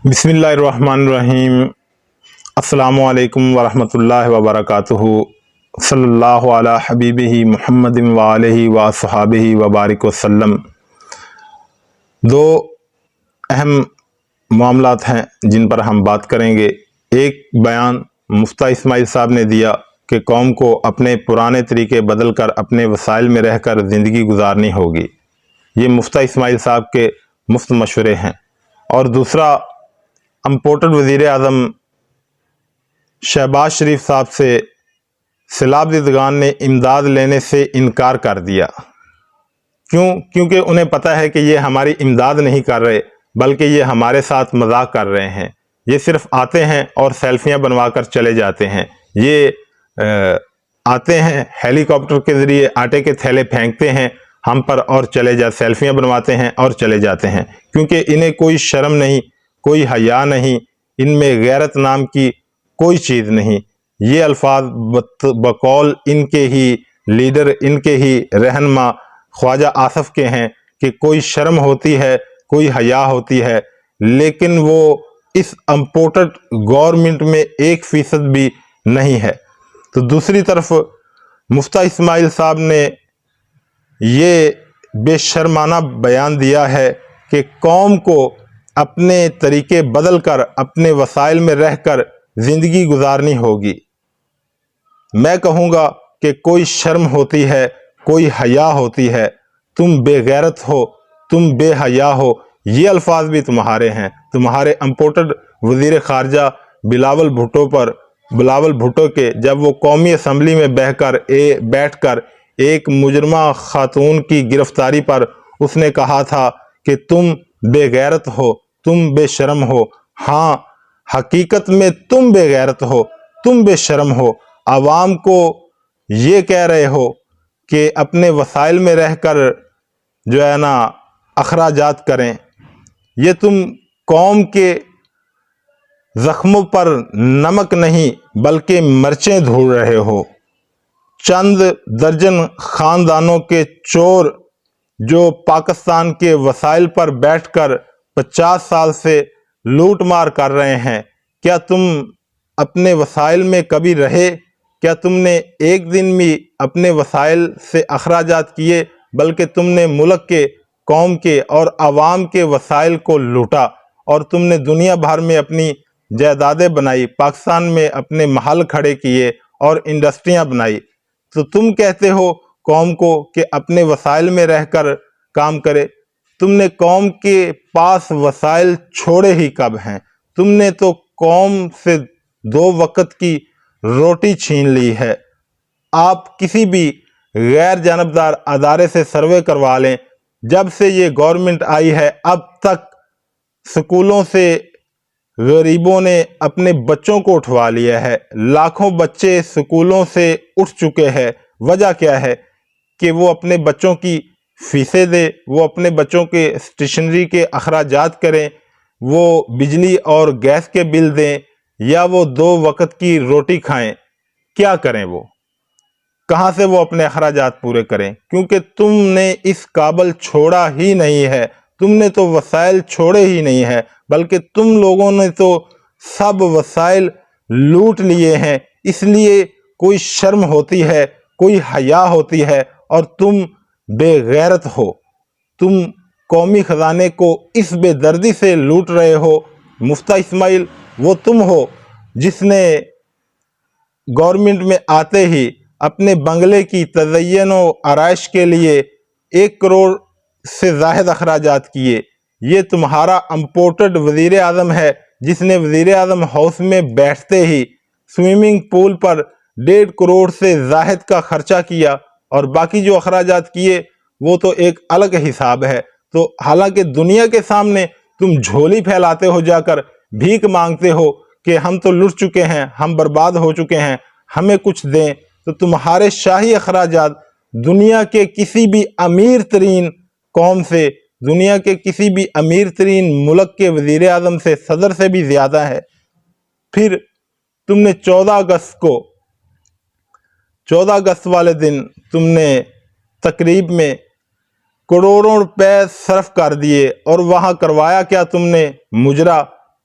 بسم اللہ الرحمن الرحیم۔ السلام علیکم ورحمۃ اللہ وبرکاتہ۔ صلی اللہ علی حبیبہ محمد وآلہ وصحابہ وبارک وسلم۔ دو اہم معاملات ہیں جن پر ہم بات کریں گے۔ ایک بیان مفتیٰ اسماعیل صاحب نے دیا کہ قوم کو اپنے پرانے طریقے بدل کر اپنے وسائل میں رہ کر زندگی گزارنی ہوگی۔ یہ مفتیٰ اسماعیل صاحب کے مفت مشورے ہیں۔ اور دوسرا، امپورٹڈ وزیر اعظم شہباز شریف صاحب سے سیلاب دیدگان نے امداد لینے سے انکار کر دیا۔ کیونکہ انہیں پتہ ہے کہ یہ ہماری امداد نہیں کر رہے بلکہ یہ ہمارے ساتھ مذاق کر رہے ہیں۔ یہ صرف آتے ہیں اور سیلفیاں بنوا کر چلے جاتے ہیں۔ یہ آتے ہیں ہیلی کاپٹر کے ذریعے آٹے کے تھیلے پھینکتے ہیں ہم پر اور سیلفیاں بنواتے ہیں اور چلے جاتے ہیں، کیونکہ انہیں کوئی شرم نہیں، کوئی حیا نہیں، ان میں غیرت نام کی کوئی چیز نہیں۔ یہ الفاظ بقول ان کے ہی لیڈر، ان کے ہی رہنما خواجہ آصف کے ہیں کہ کوئی شرم ہوتی ہے، کوئی حیا ہوتی ہے، لیکن وہ اس امپورٹڈ گورنمنٹ میں 1% بھی نہیں ہے۔ تو دوسری طرف مفتیٰ اسماعیل صاحب نے یہ بے شرمانہ بیان دیا ہے کہ قوم کو اپنے طریقے بدل کر اپنے وسائل میں رہ کر زندگی گزارنی ہوگی۔ میں کہوں گا کہ کوئی شرم ہوتی ہے، کوئی حیا ہوتی ہے، تم بے غیرت ہو، تم بے حیا ہو، یہ الفاظ بھی تمہارے ہیں۔ تمہارے امپورٹڈ وزیر خارجہ بلاول بھٹو کے جب وہ قومی اسمبلی میں بیٹھ کر ایک مجرمہ خاتون کی گرفتاری پر اس نے کہا تھا کہ تم بے غیرت ہو، تم بے شرم ہو۔ ہاں، حقیقت میں تم بے غیرت ہو، تم بے شرم ہو۔ عوام کو یہ کہہ رہے ہو کہ اپنے وسائل میں رہ کر اخراجات کریں۔ یہ تم قوم کے زخموں پر نمک نہیں بلکہ مرچیں دھول رہے ہو۔ چند درجن خاندانوں کے چور جو پاکستان کے وسائل پر بیٹھ کر 50 سال سے لوٹ مار کر رہے ہیں، کیا تم اپنے وسائل میں کبھی رہے؟ کیا تم نے ایک دن بھی اپنے وسائل سے اخراجات کیے؟ بلکہ تم نے ملک کے، قوم کے اور عوام کے وسائل کو لوٹا، اور تم نے دنیا بھر میں اپنی جائیدادیں بنائی، پاکستان میں اپنے محل کھڑے کیے اور انڈسٹریاں بنائی۔ تو تم کہتے ہو قوم کو کہ اپنے وسائل میں رہ کر کام کرے۔ تم نے قوم کے پاس وسائل چھوڑے ہی کب ہیں؟ تم نے تو قوم سے 2 وقت کی روٹی چھین لی ہے۔ آپ کسی بھی غیر جانبدار ادارے سے سروے کروا لیں، جب سے یہ گورنمنٹ آئی ہے اب تک سکولوں سے غریبوں نے اپنے بچوں کو اٹھوا لیا ہے۔ لاکھوں بچے سکولوں سے اٹھ چکے ہیں۔ وجہ کیا ہے؟ کہ وہ اپنے بچوں کی فیسیں دیں، وہ اپنے بچوں کے اسٹیشنری کے اخراجات کریں، وہ بجلی اور گیس کے بل دیں، یا وہ 2 وقت کی روٹی کھائیں۔ کیا کریں؟ وہ کہاں سے وہ اپنے اخراجات پورے کریں؟ کیونکہ تم نے اس قابل چھوڑا ہی نہیں ہے، تم نے تو وسائل چھوڑے ہی نہیں ہے، بلکہ تم لوگوں نے تو سب وسائل لوٹ لیے ہیں۔ اس لیے کوئی شرم ہوتی ہے، کوئی حیا ہوتی ہے، اور تم بے غیرت ہو۔ تم قومی خزانے کو اس بے دردی سے لوٹ رہے ہو۔ مفتیٰ اسماعیل وہ تم ہو جس نے گورنمنٹ میں آتے ہی اپنے بنگلے کی تزئین و آرائش کے لیے 1 کروڑ سے زائد اخراجات کیے۔ یہ تمہارا امپورٹڈ وزیر اعظم ہے جس نے وزیر اعظم ہاؤس میں بیٹھتے ہی سوئمنگ پول پر 1.5 کروڑ سے زائد کا خرچہ کیا، اور باقی جو اخراجات کیے وہ تو ایک الگ حساب ہے۔ تو حالانکہ دنیا کے سامنے تم جھولی پھیلاتے ہو، جا کر بھیک مانگتے ہو کہ ہم تو لٹ چکے ہیں، ہم برباد ہو چکے ہیں، ہمیں کچھ دیں۔ تو تمہارے شاہی اخراجات دنیا کے کسی بھی امیر ترین قوم سے، دنیا کے کسی بھی امیر ترین ملک کے وزیر اعظم سے، صدر سے بھی زیادہ ہے۔ پھر تم نے 14 اگست والے دن تم نے تقریب میں کروڑوں روپے صرف کر دیے، اور وہاں کروایا کیا تم نے؟ مجرا